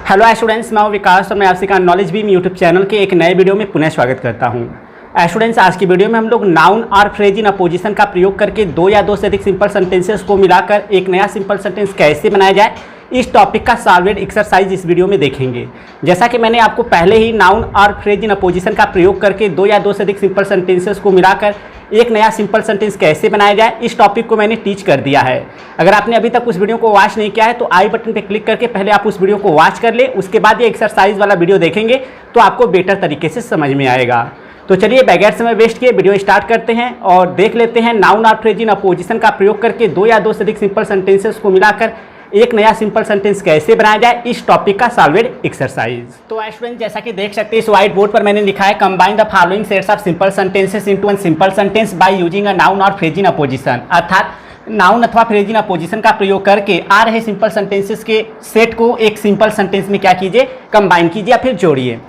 Hello students, मैं हूं विकास और मैं आपसे का नॉलेज बीम यूट्यूब चैनल के एक नए वीडियो में पुनः स्वागत करता हूं। स्टूडेंट्स, आज की वीडियो में हम लोग नाउन और फ्रेज इन अपोजिशन का प्रयोग करके दो या दो से अधिक सिंपल सेंटेंसेस को मिलाकर एक नया सिंपल सेंटेंस कैसे बनाया जाए, इस टॉपिक का सॉल्वेड एक्सरसाइज इस वीडियो में देखेंगे। जैसा कि मैंने आपको पहले ही नाउन और फ्रेज इन अपोजिशन का प्रयोग करके दो या दो से अधिक सिंपल सेंटेंसेस को मिलाकर एक नया सिंपल सेंटेंस कैसे बनाया जाए, इस टॉपिक को मैंने टीच कर दिया है। अगर आपने अभी तक उस वीडियो को वॉच नहीं किया है तो आई बटन पर क्लिक करके पहले आप उस वीडियो को वॉच कर ले, उसके बाद ये एक्सरसाइज वाला वीडियो देखेंगे तो आपको बेटर तरीके से समझ में आएगा। तो चलिए बगैर समय वेस्ट किए वीडियो स्टार्ट करते हैं और देख लेते हैं नाउन और फ्रेज इन अपोजिशन का प्रयोग करके दो या दो से अधिक सिंपल सेंटेंसेस को मिलाकर एक नया सिंपल सेंटेंस कैसे बनाया जाए, इस टॉपिक का सॉल्वेड एक्सरसाइज। तो स्टूडेंट, जैसा कि देख सकते हैं इस व्हाइट बोर्ड पर मैंने लिखा है combine the following sets of simple sentences into one simple sentence by using a noun और फ्रेज इन अपोजिशन। अर्थात नाउन अथवा फ्रेज इन अपोजिशन का प्रयोग करके आ रहे सिंपल सेंटेंसेस के सेट को एक सिंपल सेंटेंस में क्या कीजिए, कंबाइन कीजिए या फिर जोड़िए।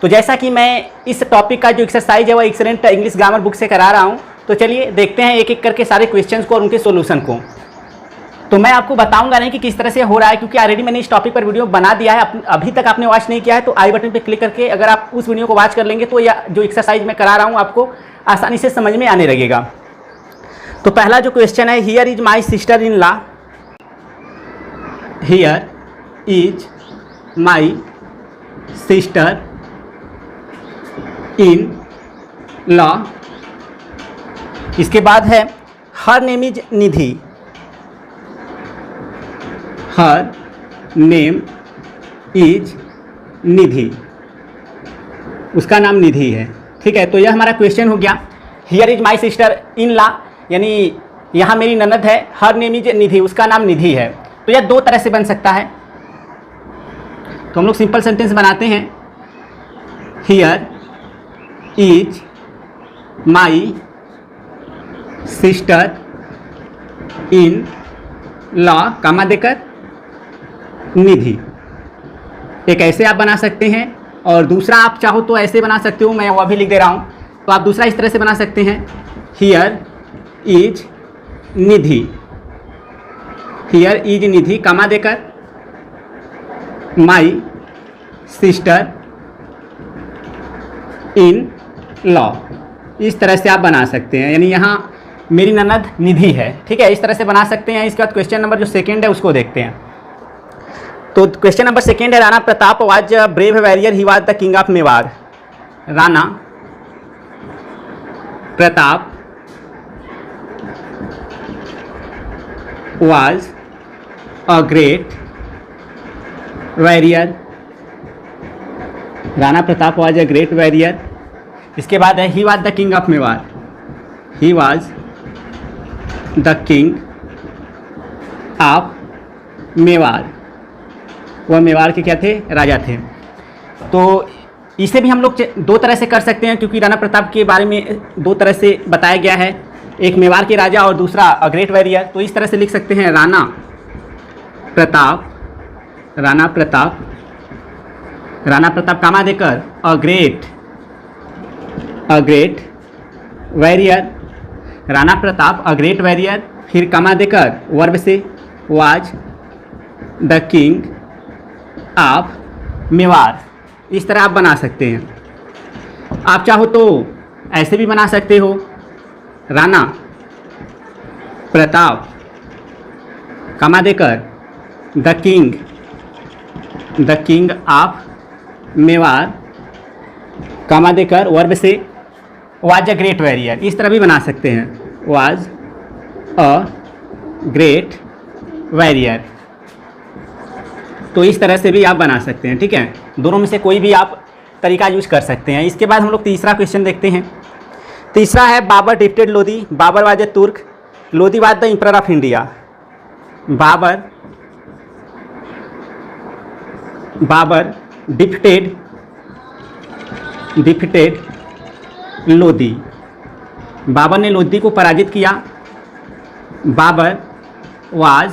तो जैसा कि मैं इस टॉपिक का जो एक्सरसाइज है वो एक्सेलेंट इंग्लिश ग्रामर बुक से करा रहा हूँ, तो चलिए देखते हैं एक एक करके सारे क्वेश्चंस को और उनके सॉल्यूशन को। तो मैं आपको बताऊंगा नहीं कि किस तरह से हो रहा है, क्योंकि ऑलरेडी मैंने इस टॉपिक पर वीडियो बना दिया है। अभी तक आपने वॉच नहीं किया है तो आई बटन पे क्लिक करके अगर आप उस वीडियो को वॉच कर लेंगे तो यह जो एक्सरसाइज मैं करा रहा हूँ आपको आसानी से समझ में आने लगेगा। तो पहला जो क्वेश्चन है, here is my sister in law. Here is my sister in law. इसके बाद है her name is Nidhi. Her name is Nidhi, उसका नाम निधि है। ठीक है, तो यह हमारा क्वेश्चन हो गया। Here is my sister in law, यानी यहाँ मेरी ननद है। हर नेम इज निधि, उसका नाम निधि है। तो यह दो तरह से बन सकता है। तो हम लोग सिंपल सेंटेंस बनाते हैं। Here is my sister in law, comma देकर निधि। एक ऐसे आप बना सकते हैं और दूसरा आप चाहो तो ऐसे बना सकते हो, मैं वो अभी लिख दे रहा हूँ। तो आप दूसरा इस तरह से बना सकते हैं, here is Nidhi. Here is Nidhi, comma देकर माई सिस्टर इन लॉ। इस तरह से आप बना सकते हैं, यानी यहाँ मेरी ननद निधि है। ठीक है, इस तरह से बना सकते हैं। इसके बाद क्वेश्चन नंबर जो सेकेंड है उसको देखते हैं। तो क्वेश्चन नंबर सेकेंड है, Rana Pratap was brave warrior, he was the king of Mewar. Rana Pratap was a great warrior. Rana Pratap was a great warrior. इसके बाद है ही was the king of Mewar. He was the king of Mewar, वह मेवाड़ के क्या थे, राजा थे। तो इसे भी हम लोग दो तरह से कर सकते हैं, क्योंकि राणा प्रताप के बारे में दो तरह से बताया गया है, एक मेवाड़ के राजा और दूसरा अ ग्रेट वॉरियर। तो इस तरह से लिख सकते हैं, राणा प्रताप, राणा प्रताप, राणा प्रताप कामा देकर a great warrior. Rana Pratap a great warrior, फिर कामा देकर वर्ब से was the king of Mewar. इस तरह आप बना सकते हैं। आप चाहो तो ऐसे भी बना सकते हो, राणा प्रताप कामा देकर द किंग ऑफ मेवाड़, कामा देकर वर्ब से वाज अ ग्रेट वॉरियर। इस तरह भी बना सकते हैं, वाज अ ग्रेट वॉरियर। तो इस तरह से भी आप बना सकते हैं। ठीक है, दोनों में से कोई भी आप तरीका यूज कर सकते हैं। इसके बाद हम लोग तीसरा क्वेश्चन देखते हैं। तीसरा है, Babur defeated Lodhi. Babur was a Turk, Lodhi was the emperor of India. Babur defeated Lodhi. Babur ने लोधी को पराजित किया। बाबर वाज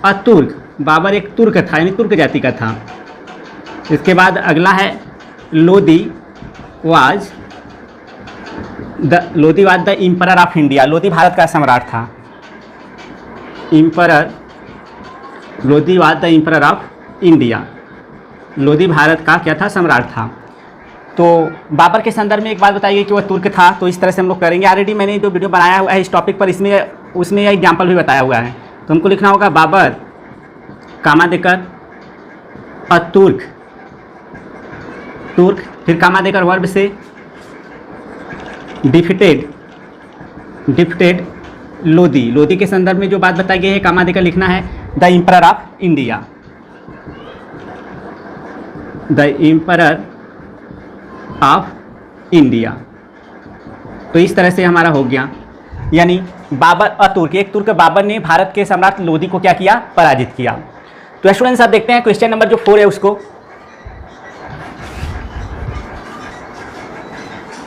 अ तुर्क, बाबर एक तुर्क था, यानी तुर्क जाति का था। इसके बाद अगला है Lodhi was the emperor of India. Lodhi Bharat का सम्राट था। Emperor, Lodhi was the emperor of India. Lodi Bharat का क्या था, सम्राट था। तो बाबर के संदर्भ में एक बात बताइए कि वह तुर्क था, तो इस तरह से हम लोग करेंगे। ऑलरेडी मैंने जो वीडियो बनाया हुआ है इस टॉपिक पर, उसमें यह एग्जाम्पल भी बताया हुआ है। तो हमको लिखना होगा बाबर कामा देकर तुर्क, फिर कामा देकर वर्ब से डिफिटेड लोदी के संदर्भ में जो बात बताई गई है, कामा देकर लिखना है the emperor of India, the emperor of India. तो इस तरह से हमारा हो गया, यानी बाबर तुर्क, एक तुर्क बाबर ने भारत के सम्राट लोदी को क्या किया, पराजित किया। तो स्टूडेंट्स आप देखते हैं क्वेश्चन नंबर जो 4 है उसको।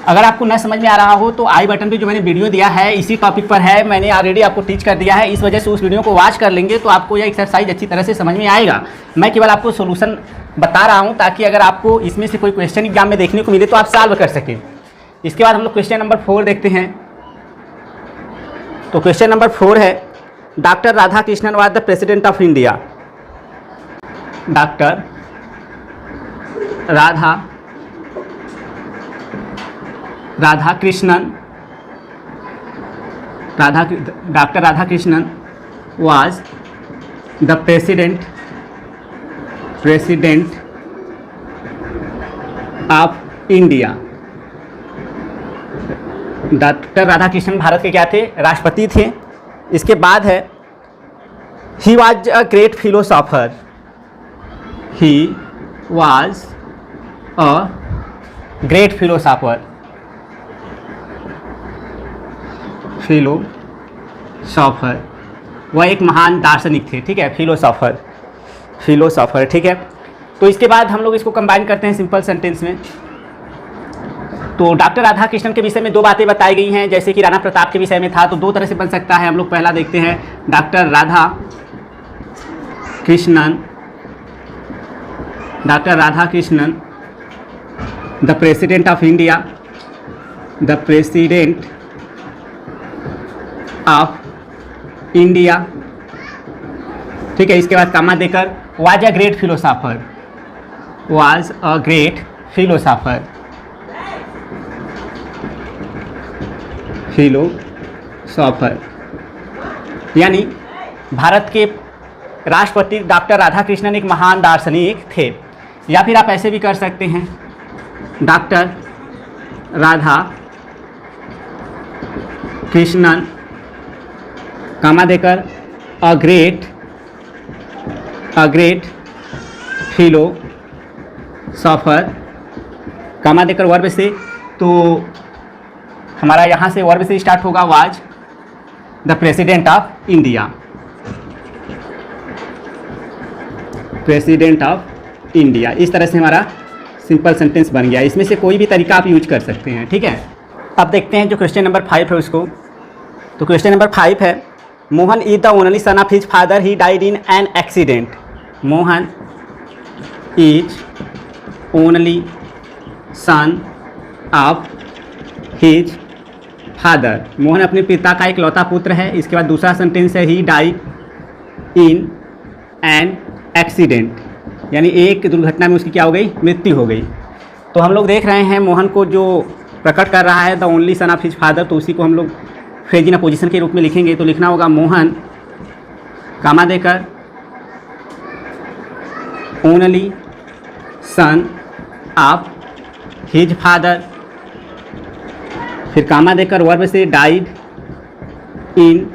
अगर आपको न समझ में आ रहा हो तो आई बटन पे जो मैंने वीडियो दिया है इसी टॉपिक पर है, मैंने ऑलरेडी आपको टीच कर दिया है। इस वजह से उस वीडियो को वॉच कर लेंगे तो आपको यह एक्सरसाइज अच्छी तरह से समझ में आएगा। मैं केवल आपको सोल्यूशन बता रहा हूं ताकि अगर आपको इसमें से कोई क्वेश्चन एग्जाम में देखने को मिले तो आप सॉल्व कर सकें। इसके बाद हम लोग क्वेश्चन नंबर 4 देखते हैं। तो क्वेश्चन नंबर 4 है, doctor Radha Krishnan was the president of India. Doctor Radha Krishnan was the president of India. Doctor Radha Krishnan Bharat के क्या थे, राष्ट्रपति थे। इसके बाद है he was a great philosopher, he was a great philosopher, वह एक महान दार्शनिक थे, ठीक है, फिलोसॉफर, ठीक है। तो इसके बाद हम लोग इसको कंबाइन करते हैं सिंपल सेंटेंस में। तो डॉक्टर राधा कृष्णन के विषय में 2 बातें बताई गई हैं, जैसे कि राणा प्रताप के विषय में था, तो 2 तरह से बन सकता है। हम लोग पहला देखते हैं, doctor Radha Krishnan the president of India, ठीक है। इसके बाद कामा देकर वाज अ ग्रेट फिलोसॉफर, यानी भारत के राष्ट्रपति डॉक्टर राधा कृष्णन एक महान दार्शनिक थे। या फिर आप ऐसे भी कर सकते हैं, डॉक्टर राधा कृष्णन कामा देकर अ ग्रेट फिलोसॉफर, कामा देकर वर्ब से, तो हमारा यहाँ से वर्ब से स्टार्ट होगा, was the president of India, इस तरह से हमारा सिंपल सेंटेंस बन गया। इसमें से कोई भी तरीका आप यूज कर सकते हैं, ठीक है। अब देखते हैं जो क्वेश्चन नंबर 5 है उसको। तो क्वेश्चन नंबर 5 है, Mohan is the only son of his father, he died in an accident. Mohan is only son of his father, Mohan अपने पिता का इकलौता पुत्र है। इसके बाद दूसरा सेंटेंस है, he died in an accident, यानी एक दुर्घटना में उसकी क्या हो गई, मृत्यु हो गई। तो हम लोग देख रहे हैं मोहन को जो प्रकट कर रहा है the only son of his father, तो उसी को हम लोग फ्रेज इन अपोजिशन के रूप में लिखेंगे। तो लिखना होगा मोहन कामा देकर only son of his father, फिर कामा देकर वर्ब से डाइड इन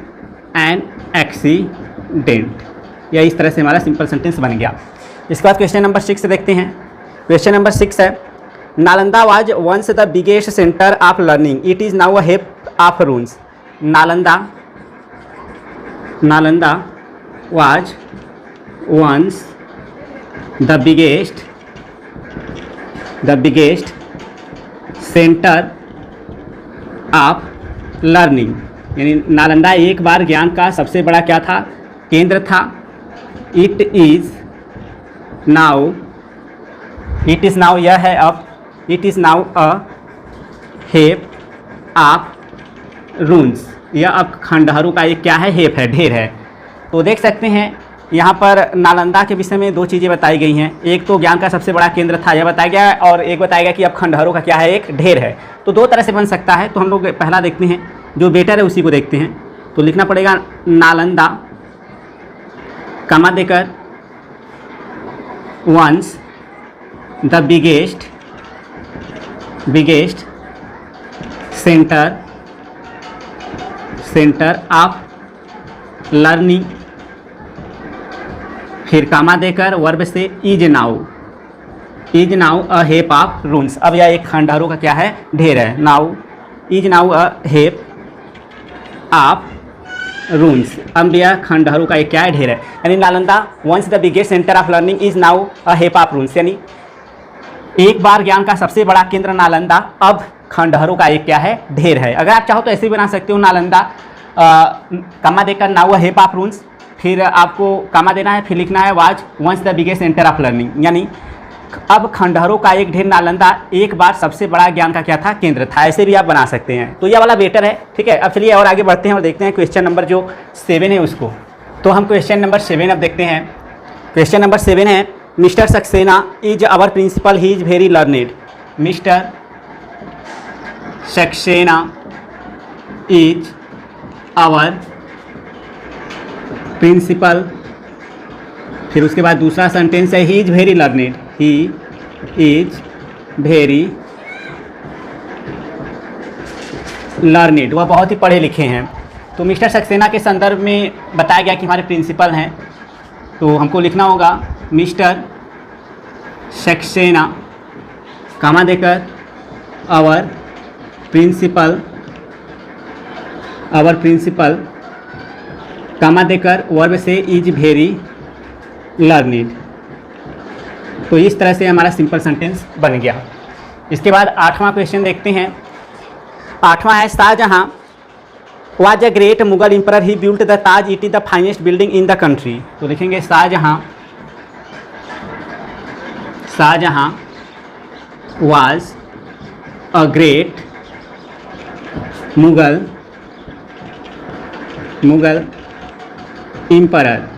एन एक्सीडेंट। या इस तरह से हमारा सिंपल सेंटेंस बन गया। इसके बाद क्वेश्चन नंबर 6 देखते हैं। क्वेश्चन नंबर 6 है, Nalanda was once the biggest centre of learning, it is now a heap of ruins. Nalanda was once the biggest centre of learning, यानी नालंदा एक बार ज्ञान का सबसे बड़ा क्या था, केंद्र था। इट इज़ नाउ यह है अब, it is now a heap of ruins, यह अब खंडहरों का एक क्या है, हेप है, ढेर है। तो देख सकते हैं यहाँ पर नालंदा के विषय में दो चीज़ें बताई गई हैं। एक तो ज्ञान का सबसे बड़ा केंद्र था, यह बताया गया है, और एक बताया गया कि अब खंडहरों का क्या है, एक ढेर है। तो दो तरह से बन सकता है। तो हम लोग पहला देखते हैं, जो बेटर है उसी को देखते हैं। तो लिखना पड़ेगा नालंदा कमा देकर once the biggest centre of learning, फिर कामा देकर वर्ब से is now a heap of ruins. अब यह एक खंडहरों का क्या है, ढेर है। Now is now a heap of ruins, अब यह खंडहरों का एक क्या है, ढेर है। यानी Nalanda once the biggest centre of learning is now a heap of ruins, यानी एक बार ज्ञान का सबसे बड़ा केंद्र नालंदा अब खंडहरों का एक क्या है, ढेर है। अगर आप चाहो तो ऐसे भी बना सकते हो, नालंदा कामा देकर नाउ अ हेप ऑफ रून्स, फिर आपको कामा देना है, फिर लिखना है was once the biggest centre of learning, यानी अब खंडहरों का एक ढेर नालंदा एक बार सबसे बड़ा ज्ञान का क्या था, केंद्र था। ऐसे भी आप बना सकते हैं। तो यह वाला बेटर है, ठीक है। अब चलिए और आगे बढ़ते हैं और देखते हैं क्वेश्चन नंबर जो 7 है उसको। तो हम क्वेश्चन नंबर 7 अब देखते हैं। क्वेश्चन नंबर 7 है, mister Saxena is our principal, he is very learned. Mister Saxena is our principal, फिर उसके बाद दूसरा सेंटेंस है, he is very learned, he is very learned, वह बहुत ही पढ़े लिखे हैं। तो मिस्टर सक्सेना के संदर्भ में बताया गया कि हमारे प्रिंसिपल हैं, तो हमको लिखना होगा मिस्टर सक्सेना कामा देकर आवर प्रिंसिपल कामा देकर वर्ब से इज वेरी लर्नेड। तो इस तरह से हमारा सिंपल सेंटेंस बन गया। इसके बाद 8वां क्वेश्चन देखते हैं। 8वां है, Shahjahan was a great Mughal emperor, he built the Taj, it is the finest building in the country. तो लिखेंगे Shahjahan was a great Mughal emperor.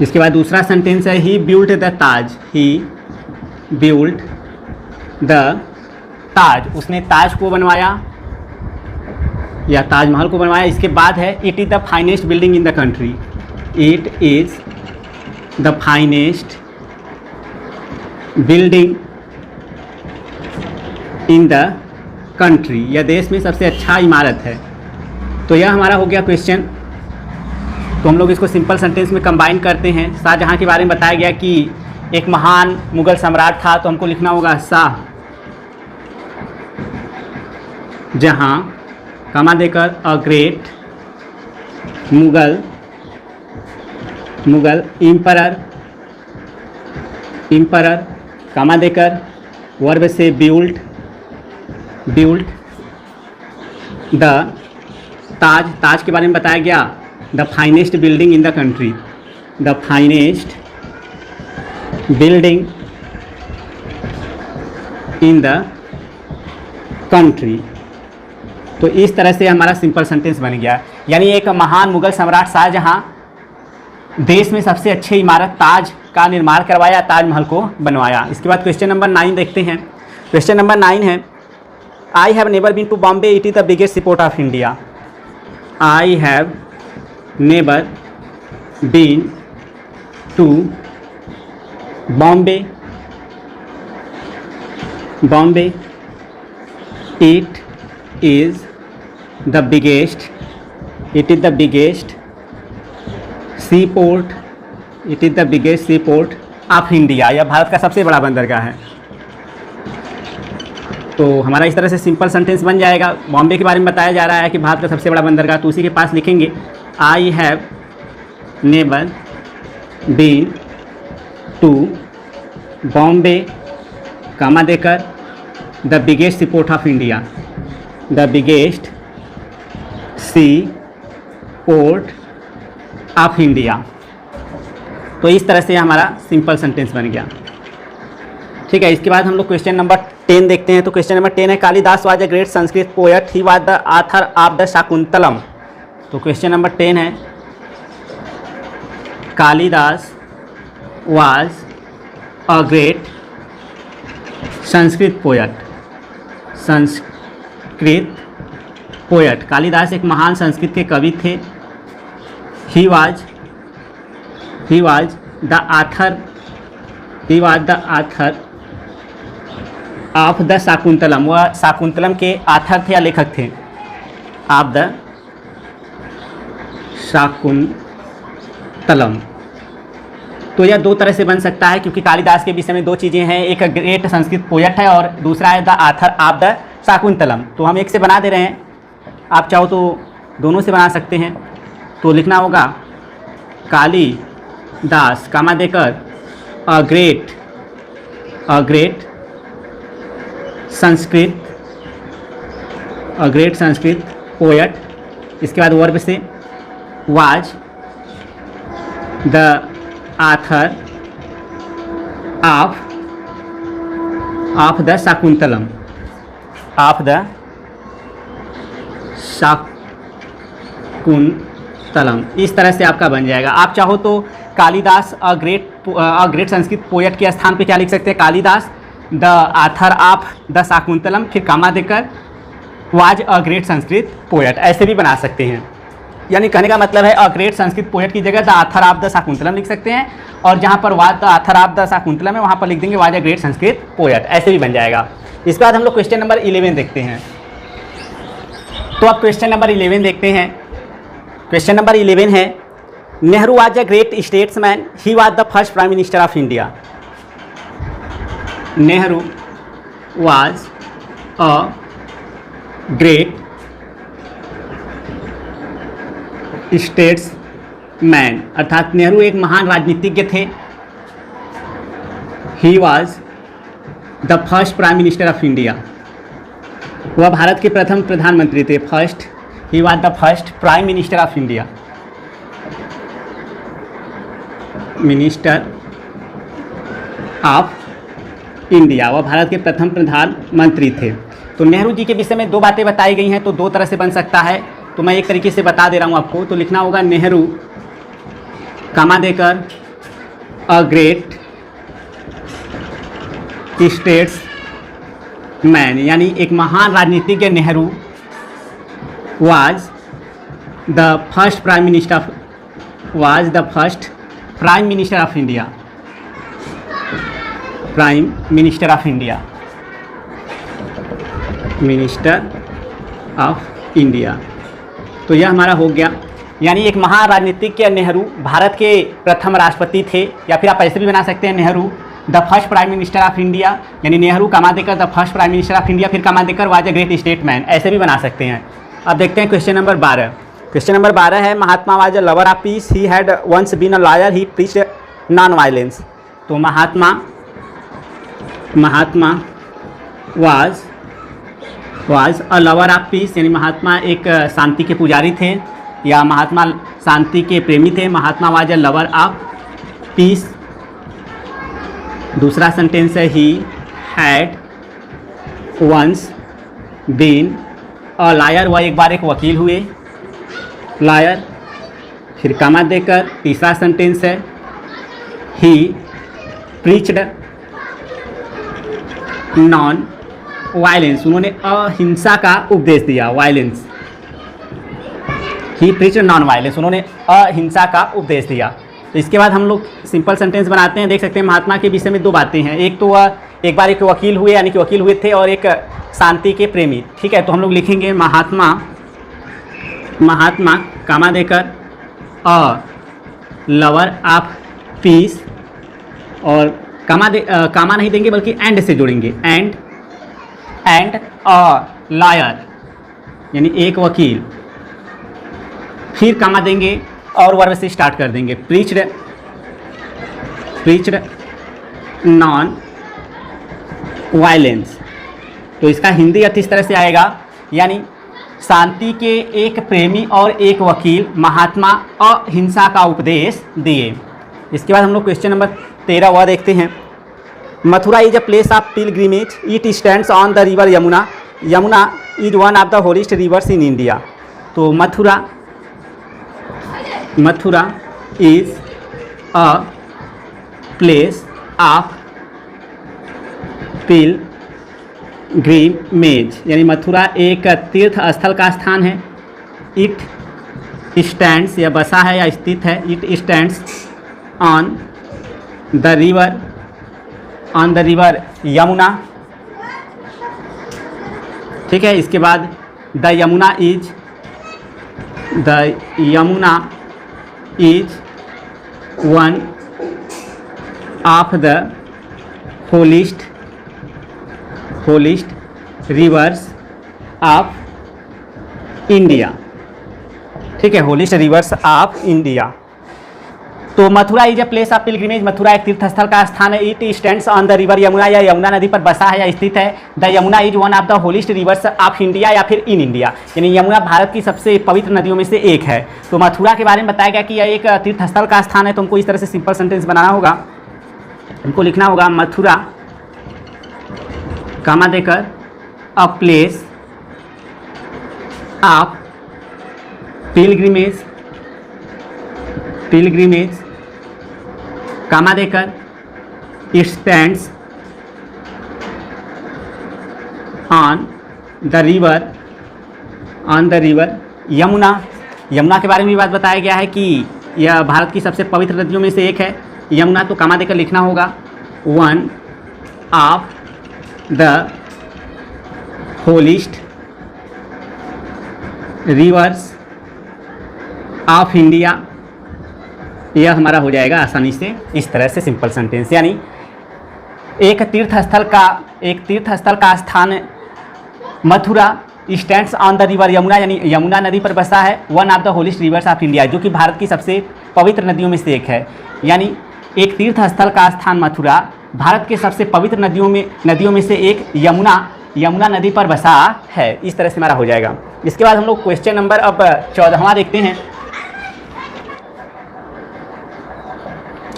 इसके बाद दूसरा सेंटेंस है, he built the Taj, he built the Taj, उसने ताज को बनवाया या ताजमहल को बनवाया। इसके बाद है, it is the finest building in the country, it is the finest building in the country, यह देश में सबसे अच्छा इमारत है। तो यह हमारा हो गया क्वेश्चन। तो हम लोग इसको सिंपल सेंटेंस में कंबाइन करते हैं। शाहजहां के बारे में बताया गया कि एक महान मुगल सम्राट था, तो हमको लिखना होगा शाहजहां कामा देकर अ ग्रेट मुगल एम्परर कामा देकर वर्ब से बिल्ट द ताज के बारे में बताया गया, the finest building in the country, the finest building in the country. तो इस तरह से हमारा सिंपल सेंटेंस बन गया। यानी एक महान मुगल सम्राट शाहजहां देश में सबसे अच्छी इमारत ताज का निर्माण करवाया, ताजमहल को बनवाया। इसके बाद क्वेश्चन नंबर 9 देखते हैं। क्वेश्चन नंबर 9 है, I have never been to Bombay, it is the biggest seaport of India. I have never been to Bombay, it is the biggest seaport, it is the biggest seaport of India. यह भारत का सबसे बड़ा बंदरगाह है। तो हमारा इस तरह से सिंपल सेंटेंस बन जाएगा। बॉम्बे के बारे में बताया जा रहा है कि भारत का सबसे बड़ा बंदरगाह, तो उसी के पास लिखेंगे I have never been to Bombay comma देकर the biggest seaport of India, the biggest seaport of India. तो इस तरह से हमारा सिंपल सेंटेंस बन गया। ठीक है। इसके बाद हम लोग क्वेश्चन नंबर 10 देखते हैं। तो क्वेश्चन नंबर 10 है, Kalidas was a great Sanskrit poet, he was the author of the Shakuntalam. तो क्वेश्चन नंबर 10 है, Kalidas was a great Sanskrit poet. Kalidas एक महान संस्कृत के कवि थे। He was the author of the Shakuntalam. वह शाकुंतलम के आथर थे या लेखक थे। Of the Shakuntalam. तो यह दो तरह से बन सकता है, क्योंकि कालिदास के विषय में दो चीज़ें हैं, एक ग्रेट संस्कृत पोएट है और दूसरा है the author of the Shakuntalam. तो हम एक से बना दे रहे हैं, आप चाहो तो दोनों से बना सकते हैं। तो लिखना होगा कालिदास कामा देकर अ ग्रेट संस्कृत पोएट। इसके बाद वर्ब से was the author of the Shakuntalam. इस तरह से आपका बन जाएगा। आप चाहो तो Kalidas a great Sanskrit poet के स्थान पे क्या लिख सकते हैं, Kalidas the author of the Shakuntalam, फिर कामा देकर was a great Sanskrit poet, ऐसे भी बना सकते हैं। यानी कहने का मतलब है अ ग्रेट संस्कृत पोएट की जगह the author of the Shakuntalam लिख सकते हैं, और जहाँ पर was the author of the Shakuntalam है वहाँ पर लिख देंगे was a great Sanskrit poet, ऐसे भी बन जाएगा। इसके बाद हम लोग क्वेश्चन नंबर 11 देखते हैं। तो अब क्वेश्चन नंबर 11 देखते हैं। क्वेश्चन नंबर 11 है, Nehru was a great statesman, he was the first prime minister of India. Nehru was a great statesman, अर्थात नेहरू एक महान राजनीतिज्ञ थे। He was the first prime minister of India, वह भारत के प्रथम प्रधानमंत्री थे। He was the first prime minister of India, वह भारत के प्रथम प्रधानमंत्री थे। तो नेहरू जी के विषय में दो बातें बताई गई हैं, तो दो तरह से बन सकता है। तो मैं एक तरीके से बता दे रहा हूँ आपको। तो लिखना होगा नेहरू कामा देकर अ ग्रेट स्टेट्समैन, यानी एक महान राजनीतिज्ञ Nehru was the first prime minister of India, तो यह हमारा हो गया। यानी एक महान राजनीतिज्ञ नेहरू भारत के प्रथम राष्ट्रपति थे, या फिर आप ऐसे भी बना सकते हैं Nehru the first prime minister of India, यानी नेहरू कामा देकर the first prime minister of India, फिर कामा देकर वाज अ ग्रेट स्टेटमैन, ऐसे भी बना सकते हैं। अब देखते हैं क्वेश्चन नंबर 12। क्वेश्चन नंबर 12 है, Mahatma was a lover of peace, he had once been a lawyer, he preached non violence. तो Mahatma was a lover of peace, यानी महात्मा एक शांति के पुजारी थे, या महात्मा शांति के प्रेमी थे। Mahatma was a lover of peace. दूसरा सेंटेंस है, he had once been a lawyer, वह एक बार एक वकील हुए, लॉयर, फिर कामा देकर तीसरा सेंटेंस है, ही प्रीच्ड नॉन वायलेंस, उन्होंने अहिंसा का उपदेश दिया। वायलेंस, ही प्रीच्ड नॉन वायलेंस, उन्होंने अहिंसा का उपदेश दिया। तो इसके बाद हम लोग सिंपल सेंटेंस बनाते हैं। देख सकते हैं महात्मा के विषय में दो बातें हैं, एक तो वह एक बार एक वकील हुए, यानी कि वकील हुए थे, और एक शांति के प्रेमी। ठीक है, तो हम लोग लिखेंगे महात्मा कामा देकर अ लवर ऑफ पीस, और कामा नहीं देंगे बल्कि एंड से जोड़ेंगे, एंड अ लॉयर, यानी एक वकील, फिर कामा देंगे और वर्ब से स्टार्ट कर देंगे, प्रीच्ड नॉन वायलेंस। तो इसका हिंदी अर्थ इस तरह से आएगा, यानी शांति के एक प्रेमी और एक वकील महात्मा अहिंसा का उपदेश दिए। इसके बाद हम लोग क्वेश्चन नंबर 13 वह देखते हैं। Mathura is a place of pilgrimage, it stands on the river Yamuna, Yamuna is one of the holiest rivers in India. तो Mathura is a place of pilgrimage, यानी मथुरा एक तीर्थ स्थल का स्थान है। इट स्टैंड्स, या बसा है या स्थित है। It stands on the river Yamuna. ठीक है, इसके बाद the Yamuna is one of the holiest rivers of India. ठीक है, होलिस्ट रिवर्स ऑफ इंडिया। तो Mathura is a place of pilgrimage, Mathura एक तीर्थ स्थल का स्थान है। It stands on the river Yamuna, या यमुना नदी पर बसा है या स्थित है। The Yamuna is one of the holiest rivers of India, या फिर इन इंडिया, यानी यमुना भारत की सबसे पवित्र नदियों में से एक है। तो मथुरा के बारे में बताया गया कि यह एक तीर्थ स्थल का स्थान है। तो हमको इस तरह से सिंपल सेंटेंस बनाना होगा। हमको लिखना होगा मथुरा कामा देकर अ प्लेस ऑफ पिलग्रिमेज कामा देकर it stands on the river Yamuna. Yamuna के बारे में भी बात बताया गया है कि यह भारत की सबसे पवित्र नदियों में से एक है यमुना। तो कामा देकर लिखना होगा one of the holiest rivers of India. यह हमारा हो जाएगा आसानी से इस तरह से सिंपल सेंटेंस, यानी एक तीर्थ स्थल का स्थान Mathura stands on the river Yamuna, यानी यमुना नदी पर बसा है। One of the holiest rivers of India, जो कि भारत की सबसे पवित्र नदियों में से एक है। यानी एक तीर्थ स्थल का स्थान मथुरा भारत के सबसे पवित्र नदियों में से एक यमुना नदी पर बसा है। इस तरह से हमारा हो जाएगा। इसके बाद हम लोग क्वेश्चन नंबर अब 14वां देखते हैं।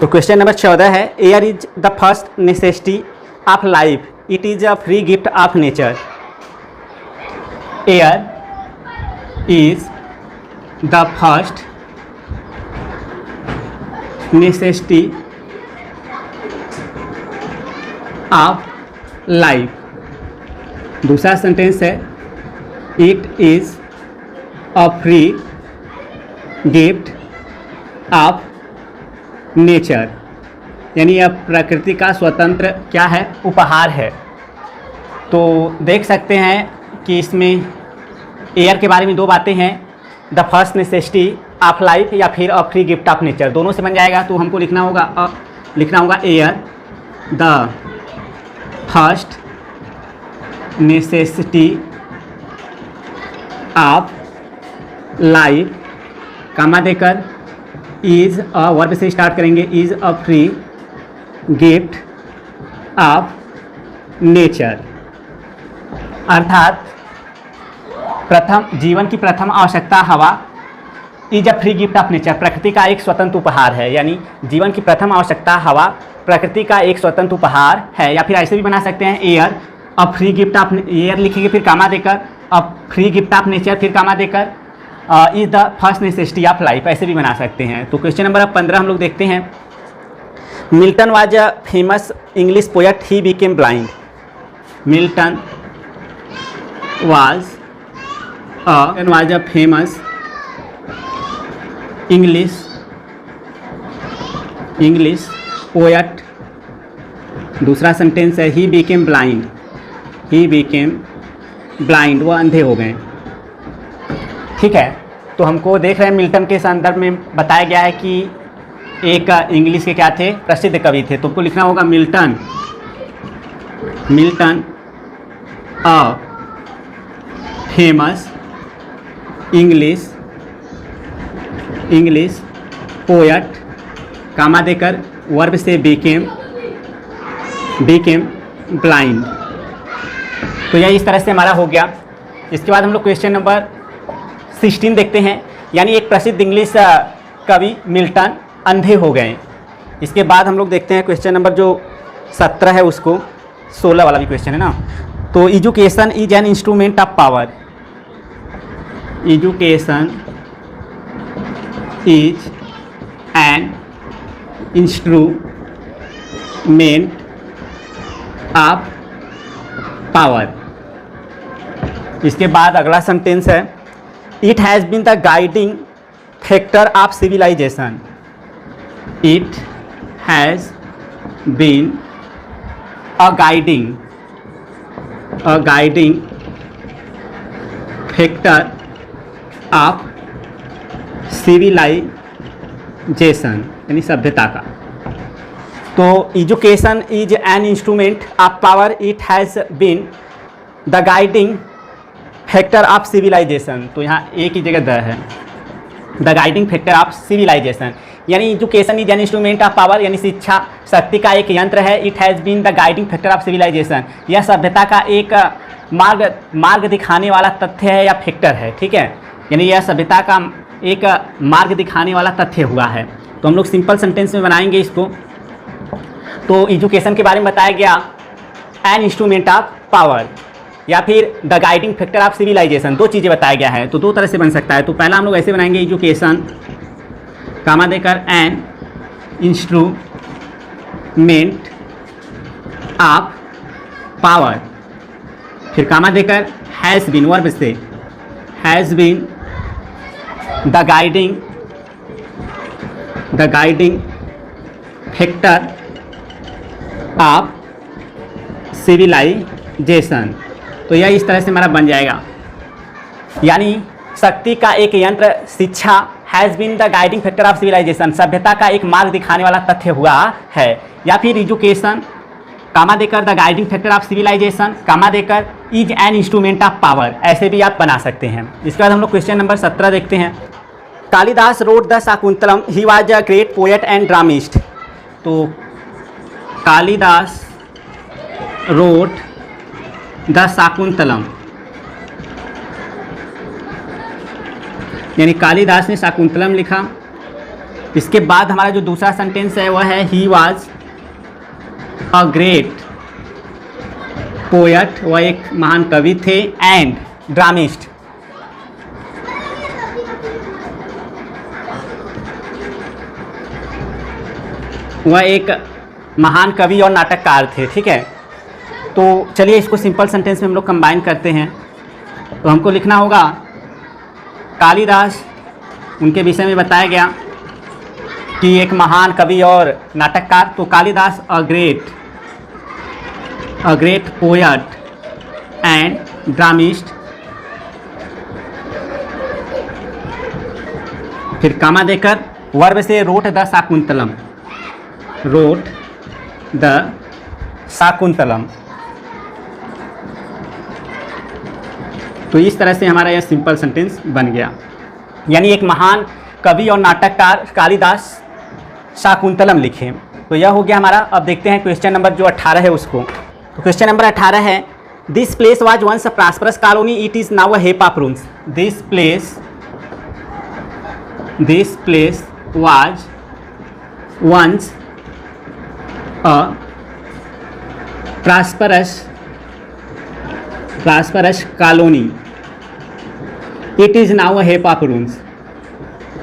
तो क्वेश्चन नंबर 14 है, air is the first necessity of life, it is a free gift of nature. Air is the first necessity of life. दूसरा सेंटेंस है, it is a free gift of nature, यानी यह प्रकृति का स्वतंत्र क्या है, उपहार है। तो देख सकते हैं कि इसमें एयर के बारे में दो बातें हैं, the first necessity of life या फिर a free gift of nature, दोनों से बन जाएगा। तो हमको लिखना होगा air the first necessity of life comma देकर इज अ, वर्ब से स्टार्ट करेंगे, is a free gift of nature, अर्थात जीवन की प्रथम आवश्यकता हवा is a free gift of nature, प्रकृति का एक स्वतंत्र उपहार है। यानी जीवन की प्रथम आवश्यकता हवा प्रकृति का एक स्वतंत्र उपहार है। या फिर ऐसे भी बना सकते हैं, air a free gift of air लिखेंगे फिर कामा देकर, अ फ्री गिफ्ट ऑफ नेचर फिर कामा देकर is the first necessity of life, ऐसे भी बना सकते हैं। तो क्वेश्चन नंबर 15 हम लोग देखते हैं। Milton was a famous English poet, he became blind. Milton was a famous English poet. दूसरा सेंटेंस है, ही बिकेम ब्लाइंड, वो अंधे हो गए। ठीक है, तो हमको देख रहे हैं मिल्टन के संदर्भ में बताया गया है कि एक इंग्लिश के क्या थे, प्रसिद्ध कवि थे। तुमको लिखना होगा Milton a famous English poet comma देकर वर्ब से बिकेम ब्लाइंड। तो यह इस तरह से हमारा हो गया। इसके बाद हम लोग क्वेश्चन नंबर 16 देखते हैं। यानी एक प्रसिद्ध इंग्लिश कवि मिल्टन अंधे हो गए। इसके बाद हम लोग देखते हैं क्वेश्चन नंबर जो 17 है, उसको 16 वाला भी क्वेश्चन है ना। तो education is an instrument of power. Education is an instrument of power. इसके बाद अगला सेंटेंस है, it has been the guiding factor of civilisation. It has been a guiding factor of civilisation, यानी सभ्यता का। तो education is an instrument of power, it has been the guiding factor of civilisation. तो यहाँ एक ही जगह द है, the guiding factor of civilisation, यानी education is an instrument of power, यानी शिक्षा शक्ति का एक यंत्र है। It has been the guiding factor of civilisation, यह सभ्यता का एक मार्ग दिखाने वाला तथ्य है या फैक्टर है, ठीक है, यानी यह सभ्यता का एक मार्ग दिखाने वाला तथ्य हुआ है। तो हम लोग सिंपल सेंटेंस में बनाएंगे इसको। तो एजुकेशन के बारे में बताया गया एन इंस्ट्रूमेंट ऑफ पावर या फिर the guiding factor of civilisation, दो चीज़ें बताया गया है। तो दो तरह से बन सकता है। तो पहला हम लोग ऐसे बनाएंगे, एजुकेशन कामा देकर एन इंस्ट्रूमेंट ऑफ पावर, फिर कामा देकर हैज़ बीन, वर्ब से has been the guiding factor of civilisation. तो यह इस तरह से हमारा बन जाएगा, यानी शक्ति का एक यंत्र शिक्षा has been the guiding factor of civilisation, सभ्यता का एक मार्ग दिखाने वाला तथ्य हुआ है। या फिर एजुकेशन कामा देकर the guiding factor of civilisation comma देकर is an instrument of power, ऐसे भी आप बना सकते हैं। इसके बाद हम लोग क्वेश्चन नंबर 17 देखते हैं। Kalidas wrote the Shakuntalam, he was a great poet and dramatist. तो कालिदास रोट द शाकुंतलम, यानी कालिदास ने शाकुंतलम लिखा। इसके बाद हमारा जो दूसरा सेंटेंस है वह है ही वाज अ ग्रेट पोएट, वह एक महान कवि थे, एंड ड्रामिस्ट, वह एक महान कवि और नाटककार थे, ठीक है। तो चलिए इसको सिंपल सेंटेंस में हम लोग कंबाइन करते हैं। तो हमको लिखना होगा कालिदास, उनके विषय में बताया गया कि एक महान कवि और नाटककार। तो Kalidas a great poet and dramatist, फिर कामा देकर वर्ब से wrote the Shakuntalam, wrote the Shakuntalam. तो इस तरह से हमारा यह सिंपल सेंटेंस बन गया, यानी एक महान कवि और नाटककार कालिदास शाकुंतलम लिखे। तो यह हो गया हमारा। अब देखते हैं क्वेश्चन नंबर जो 18 है उसको। तो क्वेश्चन नंबर 18 है, this place was once a prosperous colony, it is now a heap of rooms. This place was once a prosperous colony, it is now a heap of rooms.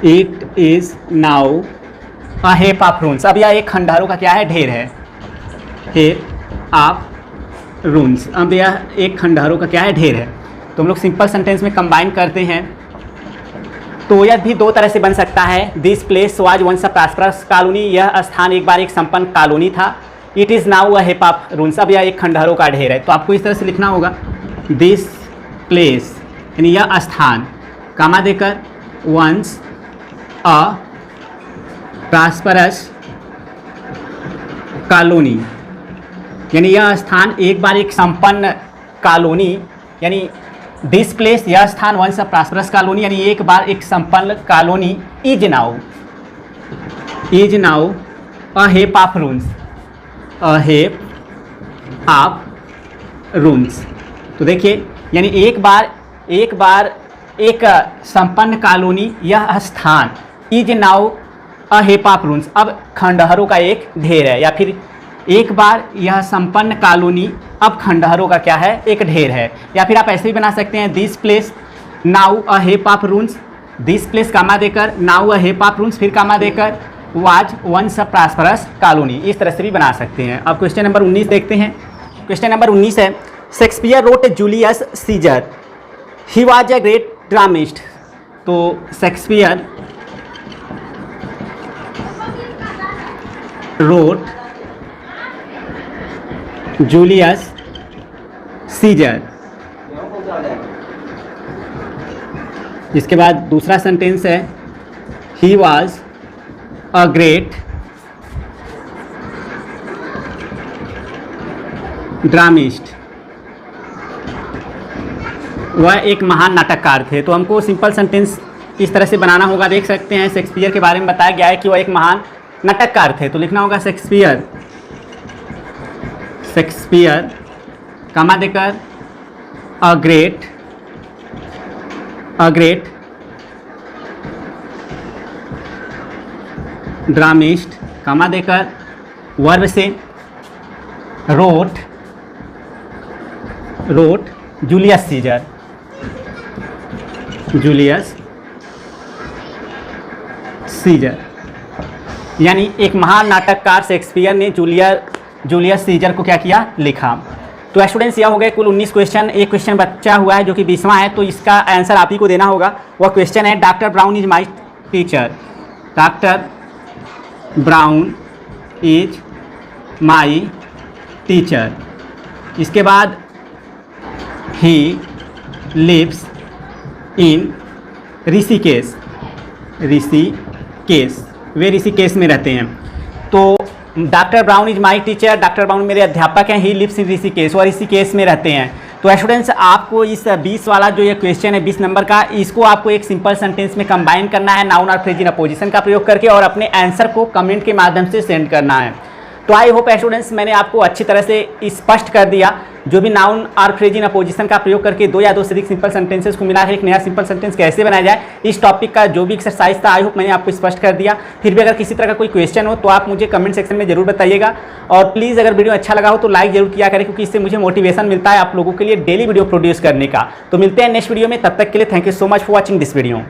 It is now a heap of rooms. अब यह एक खंडहरों का क्या है, ढेर है, हेप of rooms. अब यह एक खंडहरों का क्या है, ढेर है। तो हम लोग सिंपल सेंटेंस में कंबाइन करते हैं। तो यह भी दो तरह से बन सकता है, this place was once a prosperous colony, यह स्थान एक बार एक संपन्न कॉलोनी था। It is now a heap of rooms, अब यह एक खंडहरों का ढेर है। तो आपको इस तरह से लिखना होगा, दिस प्लेस यानी यह स्थान कामा देकर वंस अ प्रॉस्परस कॉलोनी, यानी यह स्थान एक बार एक संपन्न कॉलोनी, यानी दिस प्लेस यह स्थान वंस अ प्रॉस्परस कॉलोनी, यानी एक बार एक संपन्न colony, is now a heap of rooms, a heap of rooms. तो देखिए, यानी एक बार एक संपन्न कॉलोनी, यह स्थान is now a heap of rooms, अब खंडहरों का एक ढेर है। या फिर एक बार यह संपन्न कॉलोनी अब खंडहरों का क्या है, एक ढेर है। या फिर आप ऐसे भी बना सकते हैं, this place now a heap of rooms, this place comma देकर now a heap of rooms, फिर कामा देकर was once a prosperous colony. इस तरह से भी बना सकते हैं। अब क्वेश्चन नंबर 19 देखते हैं। क्वेश्चन नंबर 19 है, Shakespeare wrote Julius Caesar, he was a great dramatist. तो शेक्सपियर रोट जूलियस सीजर। इसके बाद दूसरा सेंटेंस है, ही वॉज अ ग्रेट ड्रामिस्ट। वह एक महान नाटककार थे। तो हमको सिंपल सेंटेंस इस तरह से बनाना होगा। देख सकते हैं शेक्सपियर के बारे में बताया गया है कि वह एक महान नाटककार थे। तो लिखना होगा शेक्सपियर, शेक्सपियर कमा देकर अ ग्रेट ड्रामिस्ट, कमा देकर वर्ब से wrote Julius Caesar, Julius Caesar. यानी एक महान नाटककार शेक्सपियर ने जूलियस सीजर को क्या किया, लिखा। तो स्टूडेंट्स यह हो गए कुल 19 क्वेश्चन। एक क्वेश्चन बचा हुआ है जो कि 20वां है, तो इसका आंसर आप ही को देना होगा। वह क्वेश्चन है, doctor brown is my teacher. Doctor brown is my teacher. इसके बाद ही लिव्स इन ऋषिकेश, वे ऋषिकेश में रहते हैं। तो doctor brown is my teacher, doctor brown मेरे अध्यापक हैं। ही लिव्स इन ऋषिकेश, और ऋषिकेश में रहते हैं। तो स्टूडेंट्स आपको इस 20 वाला जो ये क्वेश्चन है 20 नंबर का, इसको आपको एक सिंपल सेंटेंस में कंबाइन करना है नाउन और फ्रेज इन अपोजिशन का प्रयोग करके, और अपने आंसर को कमेंट के माध्यम से सेंड करना है। तो आई होप स्टूडेंट्स मैंने आपको अच्छी तरह से स्पष्ट कर दिया। जो भी नाउन और फ्रेज इन अपोजिशन का प्रयोग करके 2 या 2 से अधिक सिंपल सेंटेंसेस को मिला है एक नया सिंपल सेंटेंस कैसे बनाया जाए, इस टॉपिक का जो भी एक्सरसाइज था आई होप मैंने आपको स्पष्ट कर दिया। फिर भी अगर किसी तरह का कोई क्वेश्चन हो तो आप मुझे कमेंट सेक्शन में जरूर बताइएगा। और प्लीज़ अगर वीडियो अच्छा लगा हो तो लाइक जरूर किया करें, क्योंकि इससे मुझे मोटिवेशन मिलता है आप लोगों के लिए डेली वीडियो प्रोड्यूस करने का। तो मिलते हैं नेक्स्ट वीडियो में, तब तक के लिए thank you so much for watching this video.